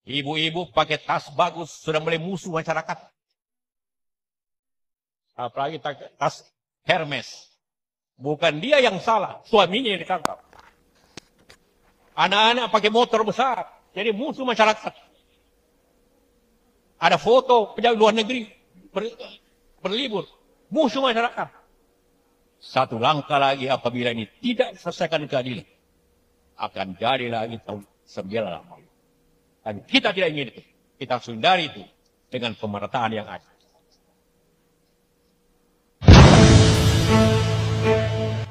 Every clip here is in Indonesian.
Ibu-ibu pakai tas bagus sudah mulai musuh masyarakat. Apalagi tas Hermes. Bukan dia yang salah, suaminya yang ditangkap. Anak-anak pakai motor besar, jadi musuh masyarakat. Ada foto pejabat luar negeri berlibur, musuh masyarakat. Satu langkah lagi apabila ini tidak selesaikan keadilan, akan jadi lagi tahun 98. Dan kita tidak ingin itu. Kita harus hindari itu dengan pemerataan yang ada.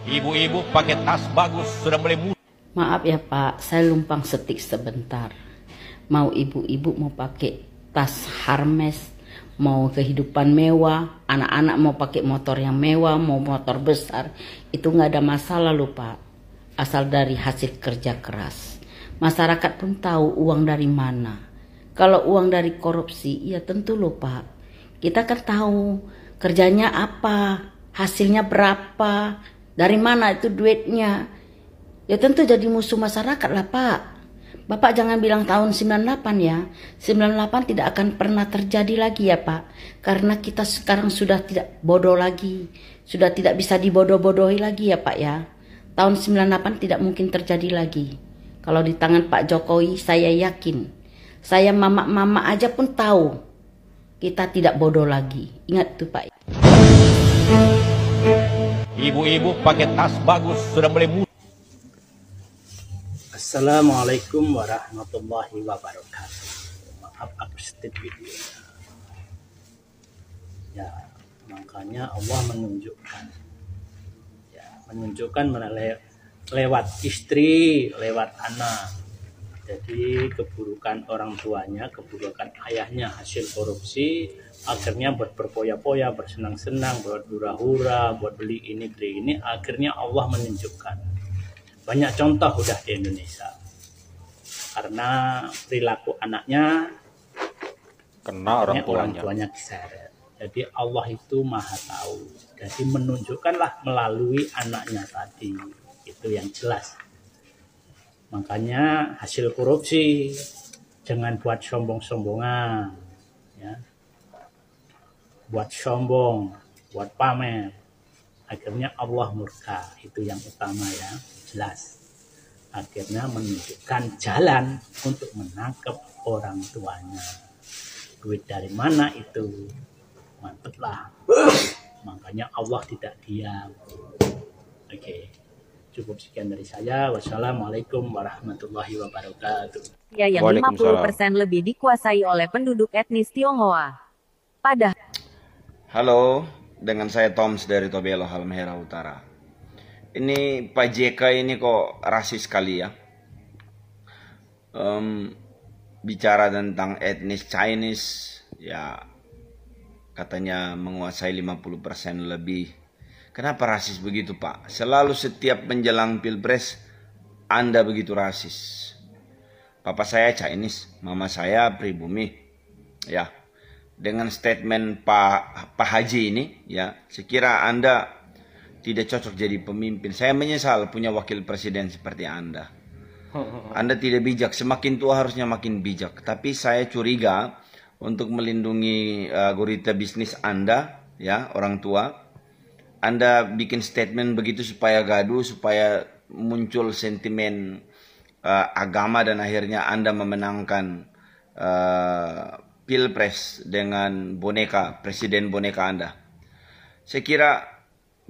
Ibu-ibu pakai tas bagus sudah mulai musuh. Maaf ya Pak, saya lumpang setik sebentar. Mau ibu-ibu mau pakai tas Hermes, mau kehidupan mewah, anak-anak mau pakai motor yang mewah, mau motor besar, itu nggak ada masalah loh Pak. Asal dari hasil kerja keras. Masyarakat pun tahu uang dari mana. Kalau uang dari korupsi, ya tentu loh Pak. Kita kan tahu kerjanya apa, hasilnya berapa, dari mana itu duitnya. Ya tentu jadi musuh masyarakat lah Pak. Bapak jangan bilang tahun 98 ya. 98 tidak akan pernah terjadi lagi ya Pak. Karena kita sekarang sudah tidak bodoh lagi. Sudah tidak bisa dibodoh-bodohi lagi ya Pak ya. Tahun 98 tidak mungkin terjadi lagi. Kalau di tangan Pak Jokowi saya yakin. Saya mama-mama aja pun tahu. Kita tidak bodoh lagi. Ingat tuh Pak. Ibu-ibu pakai tas bagus sudah mulai musuh. Assalamualaikum warahmatullahi wabarakatuh. Maaf aku skip videonya. Ya, makanya Allah menunjukkan lewat istri, lewat anak. Jadi keburukan orang tuanya, keburukan ayahnya hasil korupsi, akhirnya buat berpoya-poya, bersenang-senang, buat hura-hura, buat beli ini, akhirnya Allah menunjukkan. Banyak contoh udah di Indonesia. Karena perilaku anaknya kena orang tuanya diseret. Jadi Allah itu maha tahu. Jadi menunjukkanlah melalui anaknya tadi. Itu yang jelas. Makanya hasil korupsi jangan buat sombong-sombongan. Ya. Buat sombong, buat pamer. Akhirnya Allah murka. Itu yang utama ya. Jelas. Akhirnya menunjukkan jalan untuk menangkap orang tuanya. Duit dari mana itu? Mantep lah. Makanya Allah tidak diam. Oke. Cukup sekian dari saya. Wassalamualaikum warahmatullahi wabarakatuh. Ya, yang 50% lebih dikuasai oleh penduduk etnis Tionghoa. Halo, dengan saya Toms dari Tobelo, Halmahera Utara. Ini Pak JK ini kok rasis sekali ya. Bicara tentang etnis Chinese, ya katanya menguasai 50% lebih. Kenapa rasis begitu Pak? Selalu setiap menjelang pilpres Anda begitu rasis. Papa saya Chinese, mama saya pribumi. Ya, dengan statement Pak Haji ini, ya, sekira Anda tidak cocok jadi pemimpin. Saya menyesal punya wakil presiden seperti Anda. Anda tidak bijak, semakin tua harusnya makin bijak. Tapi saya curiga untuk melindungi gurita bisnis Anda, ya, orang tua. Anda bikin statement begitu supaya gaduh, supaya muncul sentimen agama dan akhirnya Anda memenangkan pilpres dengan boneka, presiden boneka Anda. Saya kira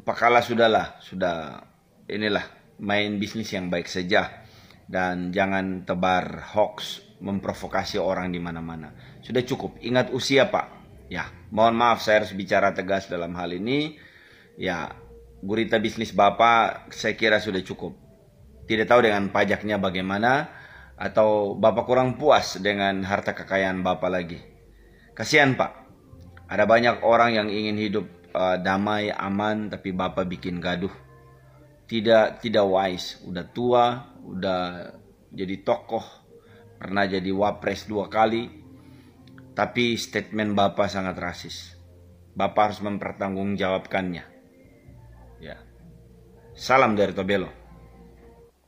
Pak Kala sudah inilah main bisnis yang baik saja dan jangan tebar hoax, memprovokasi orang di mana-mana. Sudah cukup, ingat usia Pak. Ya, mohon maaf saya harus bicara tegas dalam hal ini. Ya, gurita bisnis Bapak saya kira sudah cukup. Tidak tahu dengan pajaknya bagaimana atau Bapak kurang puas dengan harta kekayaan Bapak lagi. Kasihan Pak, ada banyak orang yang ingin hidup damai, aman, tapi Bapak bikin gaduh. Tidak wise, udah tua, udah jadi tokoh, pernah jadi wapres 2 kali, tapi statement Bapak sangat rasis. Bapak harus mempertanggungjawabkannya. Ya. Salam dari Tobelo.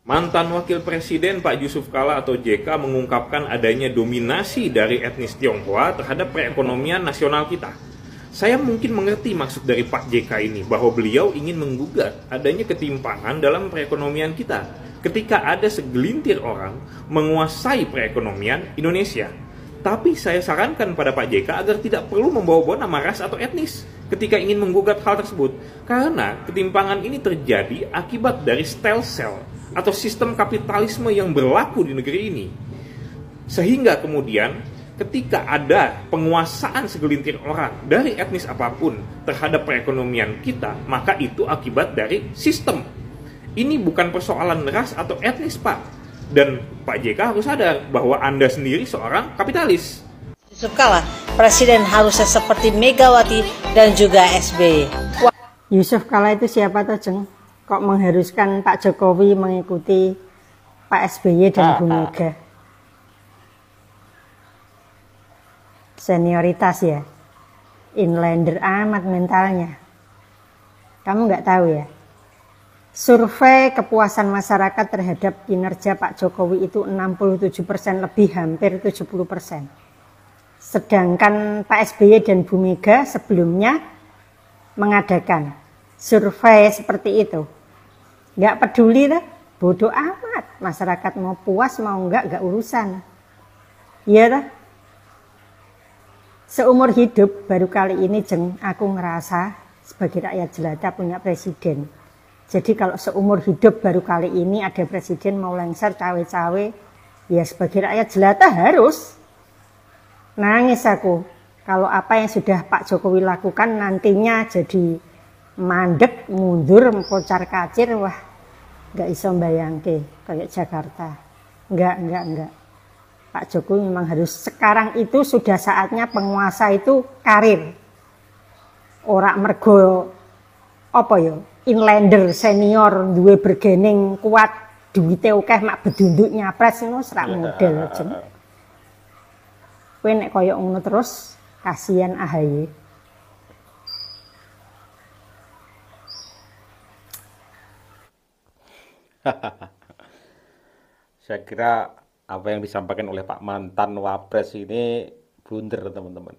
Mantan Wakil Presiden Pak Yusuf Kala atau JK mengungkapkan adanya dominasi dari etnis Tionghoa terhadap perekonomian nasional kita. Saya mungkin mengerti maksud dari Pak JK ini, bahwa beliau ingin menggugat adanya ketimpangan dalam perekonomian kita ketika ada segelintir orang menguasai perekonomian Indonesia. Tapi saya sarankan pada Pak JK agar tidak perlu membawa-bawa nama ras atau etnis ketika ingin menggugat hal tersebut. Karena ketimpangan ini terjadi akibat dari stem cell atau sistem kapitalisme yang berlaku di negeri ini. Sehingga kemudian ketika ada penguasaan segelintir orang dari etnis apapun terhadap perekonomian kita, maka itu akibat dari sistem. Ini bukan persoalan ras atau etnis, Pak. Dan Pak JK harus sadar bahwa Anda sendiri seorang kapitalis. Yusuf Kala, presiden harusnya seperti Megawati dan juga SBY. Yusuf Kala itu siapa toh, Jeng? Kok mengharuskan Pak Jokowi mengikuti Pak SBY dan Bu Mega? Senioritas ya, inlander amat mentalnya. Kamu nggak tahu ya? Survei kepuasan masyarakat terhadap kinerja Pak Jokowi itu 67% lebih, hampir 70%. Sedangkan Pak SBY dan Bu Mega sebelumnya mengadakan survei seperti itu. Nggak peduli lah, bodoh amat. Masyarakat mau puas mau nggak urusan. Iya lah. Seumur hidup baru kali ini, Jeng, aku ngerasa sebagai rakyat jelata punya presiden. Jadi kalau seumur hidup baru kali ini ada presiden mau lengser cawe-cawe, ya sebagai rakyat jelata harus. Nangis aku kalau apa yang sudah Pak Jokowi lakukan nantinya jadi mandek, mundur, kocar kacir, wah nggak bisa bayangke kayak Jakarta. Enggak. Pak Jokowi memang harus, sekarang itu sudah saatnya penguasa itu karir. Ora mergo apa ya? Inlander senior duwe bergening kuat, duwite akeh mak bedunduk nyapres ngono serak model, Jeng. Kowe nek koyo ngono terus kasihan AHY. Saya kira apa yang disampaikan oleh Pak mantan Wapres ini blunder, teman-teman.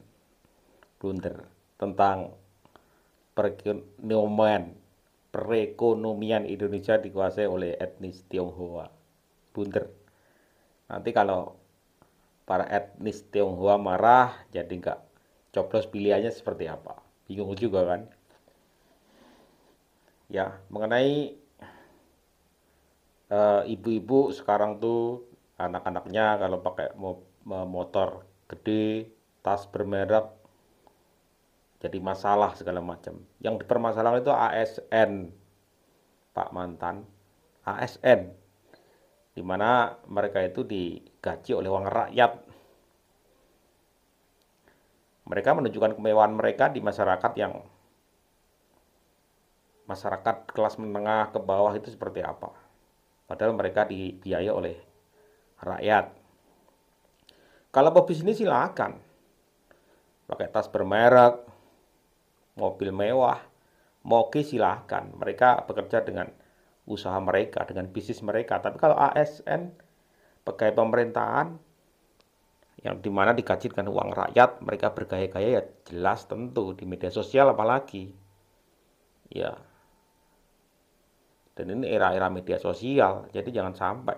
Blunder tentang perekonomian Indonesia dikuasai oleh etnis Tionghoa. Blunder. Nanti kalau para etnis Tionghoa marah, jadi nggak coblos pilihannya seperti apa. Bingung juga kan? Ya, mengenai ibu-ibu sekarang tuh anak-anaknya kalau pakai motor gede, tas bermerek, jadi masalah segala macam. Yang dipermasalahkan itu ASN, Pak mantan, ASN, di mana mereka itu digaji oleh uang rakyat. Mereka menunjukkan kemewahan mereka di masyarakat yang masyarakat kelas menengah ke bawah itu seperti apa. Padahal mereka dibiayai oleh rakyat. Kalau pebisnis silakan, pakai tas bermerek, mobil mewah, moge silahkan. Mereka bekerja dengan usaha mereka, dengan bisnis mereka. Tapi kalau ASN, pegawai pemerintahan, yang dimana digaji dengan uang rakyat, mereka bergaya-gaya ya jelas tentu di media sosial apalagi. Ya. Dan ini era-era media sosial, jadi jangan sampai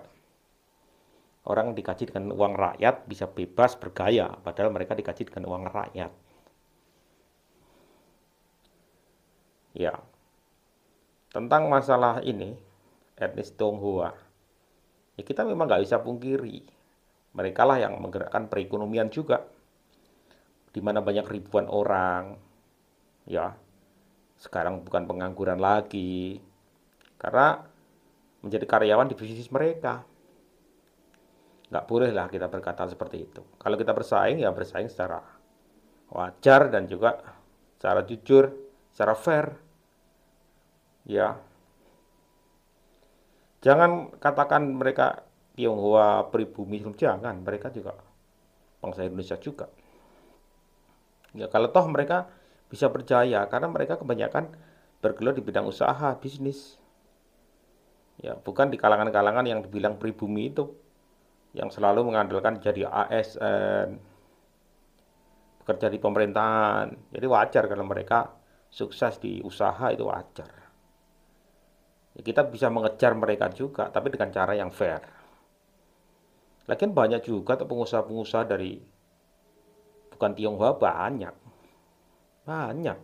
orang digaji dengan uang rakyat bisa bebas bergaya, padahal mereka digaji dengan uang rakyat. Ya, tentang masalah ini, etnis Tionghoa, ya kita memang nggak bisa pungkiri. Mereka lah yang menggerakkan perekonomian juga, di mana banyak ribuan orang, ya, sekarang bukan pengangguran lagi, karena menjadi karyawan di bisnis mereka. Nggak bolehlah kita berkata seperti itu. Kalau kita bersaing, ya bersaing secara wajar dan juga secara jujur, secara fair. Ya, jangan katakan mereka Tionghoa pribumi, jangan. Mereka juga bangsa Indonesia juga. Ya, kalau toh mereka bisa berjaya, karena mereka kebanyakan bergelut di bidang usaha, bisnis. Ya, bukan di kalangan-kalangan yang dibilang pribumi itu, yang selalu mengandalkan jadi ASN, bekerja di pemerintahan. Jadi wajar kalau mereka sukses di usaha, itu wajar. Ya, kita bisa mengejar mereka juga, tapi dengan cara yang fair. Lagian banyak juga tuh pengusaha-pengusaha dari bukan Tionghoa, banyak. Banyak.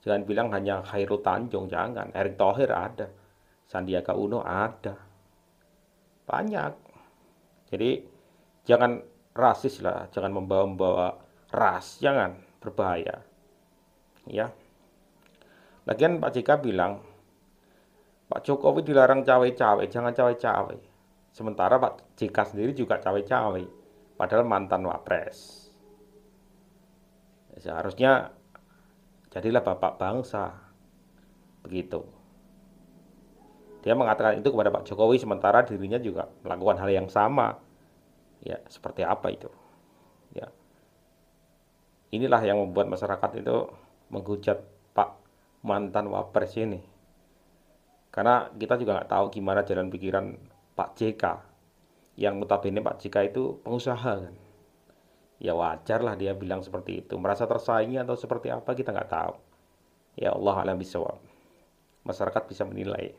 Jangan bilang hanya Khairul Tanjung, jangan. Erick Thohir ada. Sandiaga Uno ada. Banyak. Jadi jangan rasis lah, jangan membawa-bawa ras, jangan, berbahaya. Ya. Lagian Pak JK bilang, Pak Jokowi dilarang cawe-cawe, jangan cawe-cawe. Sementara Pak JK sendiri juga cawe-cawe, padahal mantan wapres. Seharusnya jadilah bapak bangsa, begitu. Dia mengatakan itu kepada Pak Jokowi, sementara dirinya juga melakukan hal yang sama. Ya, seperti apa itu? Ya. Inilah yang membuat masyarakat itu menghujat Pak mantan wapres ini. Karena kita juga nggak tahu gimana jalan pikiran Pak JK. Yang notabene Pak JK itu pengusaha kan. Ya wajar lah dia bilang seperti itu. Merasa tersaingi atau seperti apa kita nggak tahu. Ya Allah alam bisawab. Masyarakat bisa menilai.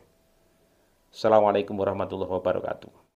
Assalamualaikum warahmatullahi wabarakatuh.